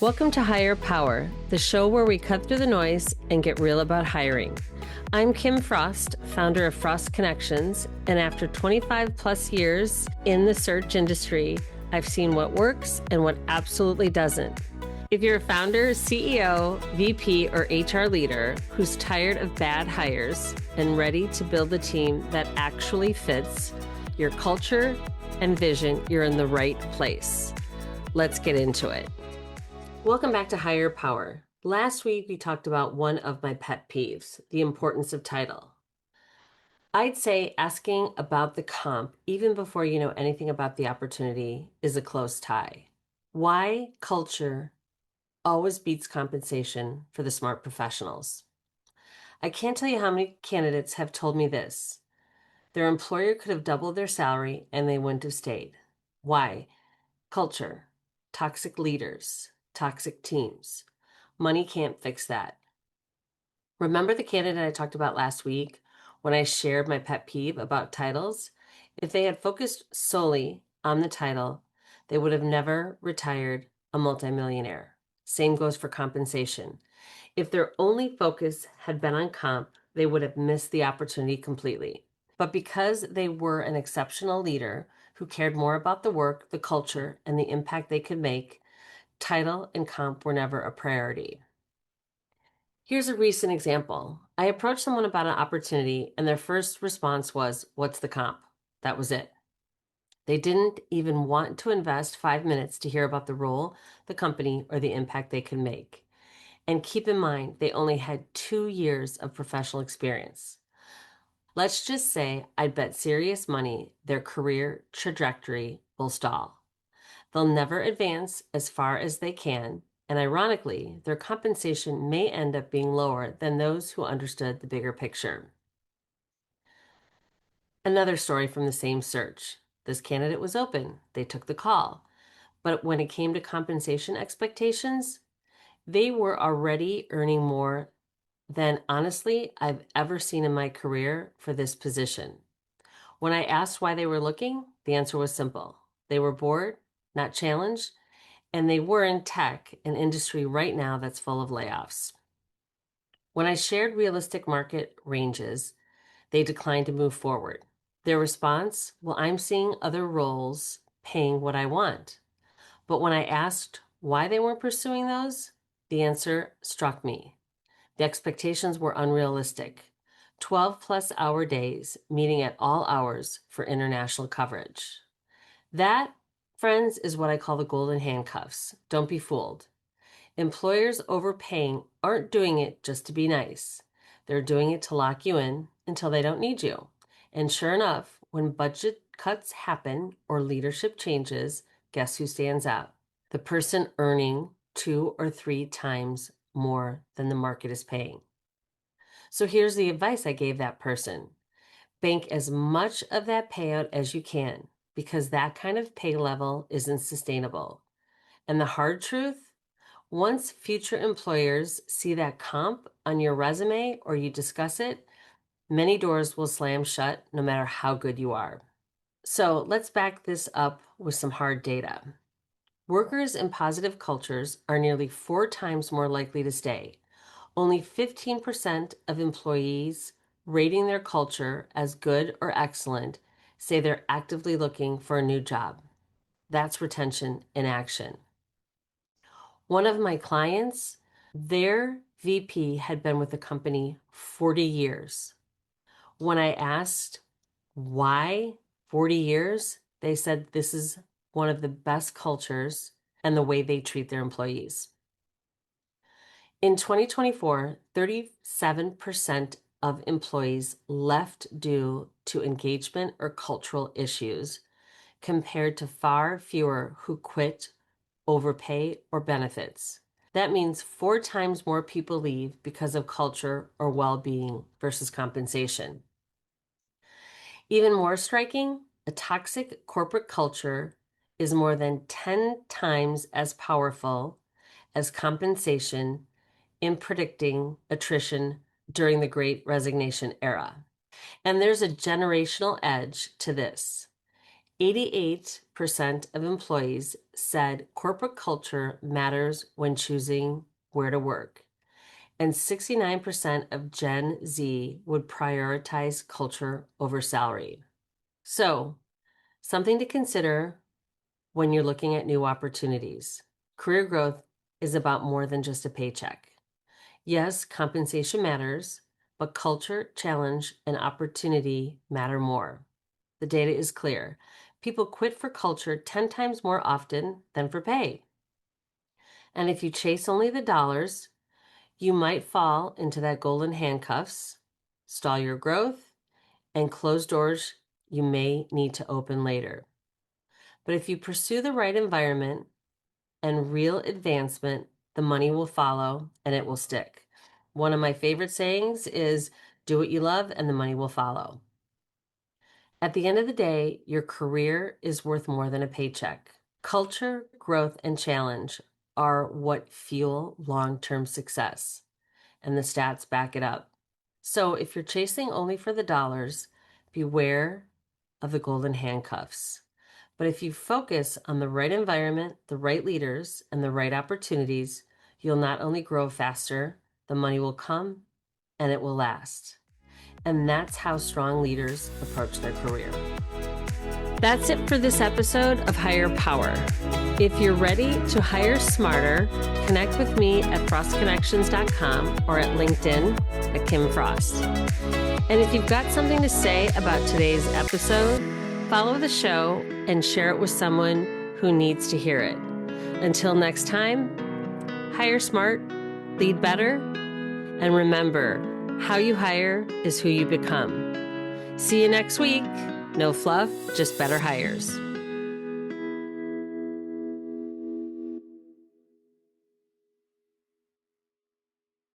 Welcome to Hire Power, the show where we cut through the noise and get real about hiring. I'm Kim Frost, founder of Frost Connections, and after 25 plus years in the search industry, I've seen what works and what absolutely doesn't. If you're a founder, CEO, VP, or HR leader who's tired of bad hires and ready to build a team that actually fits your culture and vision, you're in the right place. Let's get into it. Welcome back to Hire Power. Last week, we talked about one of my pet peeves, the importance of title. I'd say asking about the comp, even before you know anything about the opportunity, is a close tie. Why culture always beats compensation for the smart professionals. I can't tell you how many candidates have told me this. Their employer could have doubled their salary and they wouldn't have stayed. Why? Culture, toxic leaders, toxic teams. Money can't fix that. Remember the candidate I talked about last week when I shared my pet peeve about titles? If they had focused solely on the title, they would have never retired a multimillionaire. Same goes for compensation. If their only focus had been on comp, they would have missed the opportunity completely. But because they were an exceptional leader who cared more about the work, the culture, and the impact they could make, title and comp were never a priority. Here's a recent example. I approached someone about an opportunity, and their first response was, "What's the comp?" That was it. They didn't even want to invest 5 minutes to hear about the role, the company, or the impact they could make. And keep in mind, they only had 2 years of professional experience. Let's just say I'd bet serious money their career trajectory will stall. They'll never advance as far as they can, and ironically, their compensation may end up being lower than those who understood the bigger picture. Another story from the same search. This candidate was open. They took the call. But when it came to compensation expectations, they were already earning more than honestly I've ever seen in my career for this position. When I asked why they were looking, the answer was simple. They were bored, not challenged, and they were in tech, an industry right now that's full of layoffs. When I shared realistic market ranges, they declined to move forward. Their response, "Well, I'm seeing other roles paying what I want." But when I asked why they weren't pursuing those, the answer struck me. The expectations were unrealistic. 12 plus hour days, meeting at all hours for international coverage. That, friends, is what I call the golden handcuffs. Don't be fooled. Employers overpaying aren't doing it just to be nice. They're doing it to lock you in until they don't need you. And sure enough, when budget cuts happen or leadership changes, guess who stands out? The person earning 2 or 3 times more than the market is paying. So here's the advice I gave that person. Bank as much of that payout as you can, because that kind of pay level isn't sustainable. And the hard truth, once future employers see that comp on your resume or you discuss it, many doors will slam shut no matter how good you are. So let's back this up with some hard data. Workers in positive cultures are nearly 4 times more likely to stay. Only 15% of employees rating their culture as good or excellent say they're actively looking for a new job. That's retention in action. One of my clients, their VP had been with the company 40 years. When I asked why 40 years, they said this is one of the best cultures and the way they treat their employees. In 2024, 37% of employees left due to engagement or cultural issues, compared to far fewer who quit, overpay, or benefits. That means 4 times more people leave because of culture or well-being versus compensation. Even more striking, a toxic corporate culture is more than 10 times as powerful as compensation in predicting attrition during the Great Resignation era. And there's a generational edge to this. 88% of employees said corporate culture matters when choosing where to work, and 69% of Gen Z would prioritize culture over salary. So, something to consider when you're looking at new opportunities. Career growth is about more than just a paycheck. Yes, compensation matters, but culture, challenge, and opportunity matter more. The data is clear. People quit for culture 10 times more often than for pay. And if you chase only the dollars, you might fall into that golden handcuffs, stall your growth, and close doors you may need to open later. But if you pursue the right environment and real advancement, the money will follow and it will stick. One of my favorite sayings is, do what you love and the money will follow. At the end of the day, your career is worth more than a paycheck. Culture, growth, and challenge are what fuel long-term success, and the stats back it up. So if you're chasing only for the dollars, beware of the golden handcuffs. But if you focus on the right environment, the right leaders, and the right opportunities, you'll not only grow faster, the money will come and it will last. And that's how strong leaders approach their career. That's it for this episode of Hire Power. If you're ready to hire smarter, connect with me at frostconnections.com or at LinkedIn at Kim Frost. And if you've got something to say about today's episode, follow the show and share it with someone who needs to hear it. Until next time, hire smart, lead better, and remember, how you hire is who you become. See you next week. No fluff, just better hires.